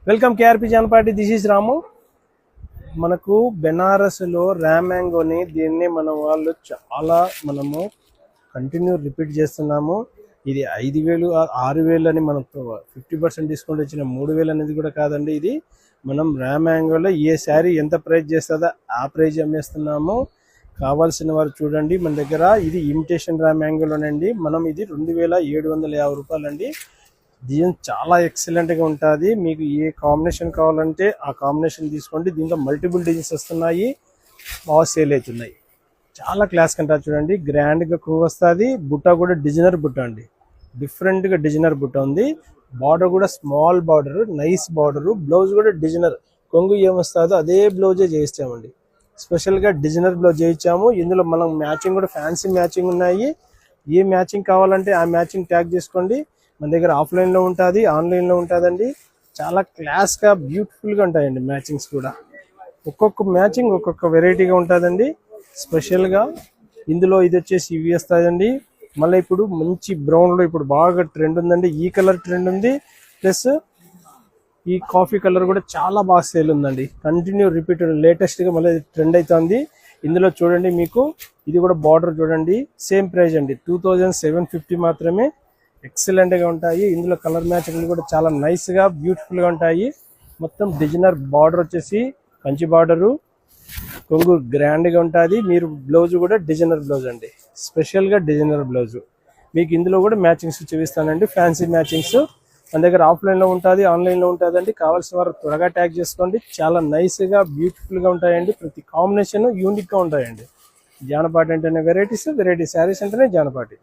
Welcome KRP Janapati. This is Ramu. మనకు బెనారస్లో ర్యామ్యాంగోని దీన్ని మన వాళ్ళు చాలా మనము కంటిన్యూ రిపీట్ చేస్తున్నాము. ఇది 5,000 6,000 అని మనం 50% డిస్కౌంట్ ఇచ్చిన 3,000 అనేది కూడా కాదండి. ఇది మనం ర్యామ్యాంగోలో ఏ శారీ ఎంత ప్రైస్ చేస్తుందో ఆ ప్రైజ్ అమ్మేస్తున్నాము. కావాల్సిన వారు చూడండి మన దగ్గర. ఇది ఇమిటేషన్ ర్యామ్యాంగోలోనండి. మనం ఇది 2,750 రూపాయలండి. డిజైన్ చాలా ఎక్సలెంట్గా ఉంటుంది. మీకు ఏ కాంబినేషన్ కావాలంటే ఆ కాంబినేషన్ తీసుకోండి. దీంట్లో మల్టిపుల్ డిజైన్స్ వస్తున్నాయి, బాగా సేల్ అవుతున్నాయి. చాలా క్లాస్ కంటారు చూడండి. గ్రాండ్గా క్రూ వస్తుంది. బుట్ట కూడా డిజైనర్ బుట్ట అండి, డిఫరెంట్గా డిజైనర్ బుట్ట ఉంది. బార్డర్ కూడా small border, nice border. Blouse కూడా డిజైనర్, కొంగు ఏమొస్తుందో అదే బ్లౌజే చేయిస్తామండి. స్పెషల్గా డిజైనర్ బ్లౌజ్ చేయించాము. ఇందులో మనం మ్యాచింగ్ కూడా ఫ్యాన్సీ మ్యాచింగ్ ఉన్నాయి. ఏ మ్యాచింగ్ కావాలంటే ఆ మ్యాచింగ్ ట్యాగ్ చేసుకోండి. మన దగ్గర ఆఫ్లైన్లో ఉంటుంది, ఆన్లైన్లో ఉంటుందండి. చాలా క్లాస్గా బ్యూటిఫుల్గా ఉంటాయండి మ్యాచింగ్స్ కూడా. ఒక్కొక్క మ్యాచింగ్ ఒక్కొక్క వెరైటీగా ఉంటుందండి. స్పెషల్గా ఇందులో ఇది వచ్చేసి ఇవి వస్తాయండి. మళ్ళీ ఇప్పుడు మంచి బ్రౌన్లో ఇప్పుడు బాగా ట్రెండ్ ఉందండి. ఈ కలర్ ట్రెండ్ ఉంది, ప్లస్ ఈ కాఫీ కలర్ కూడా చాలా బాగా సేల్ ఉందండి. కంటిన్యూ రిపీట్ లేటెస్ట్గా మళ్ళీ ట్రెండ్ అవుతుంది. ఇందులో చూడండి మీకు ఇది కూడా బార్డర్ చూడండి, సేమ్ ప్రైస్ అండి, 2,750 మాత్రమే. ఎక్సలెంట్గా ఉంటాయి. ఇందులో కలర్ మ్యాచింగ్లు కూడా చాలా నైస్గా బ్యూటిఫుల్గా ఉంటాయి. మొత్తం డిజైనర్ బార్డర్ వచ్చేసి కంచి బార్డరు, కొంగు గ్రాండ్గా ఉంటుంది. మీరు బ్లౌజ్ కూడా డిజైనర్ బ్లౌజ్ అండి, స్పెషల్గా డిజైనర్ బ్లౌజ్. మీకు ఇందులో కూడా మ్యాచింగ్స్ చూపిస్తానండి, ఫ్యాన్సీ మ్యాచింగ్స్. మన దగ్గర ఆఫ్లైన్లో ఉంటుంది, ఆన్లైన్లో ఉంటుందండి. కావాల్సిన వారు త్వరగా ట్యాగ్ చేసుకోండి. చాలా నైస్గా బ్యూటిఫుల్గా ఉంటాయండి. ప్రతి కాంబినేషన్ యూనిక్గా ఉంటాయండి. జానపాటి అంటేనే వెరైటీస్, వెరైటీ శారీస్ అంటేనే జానపాటి.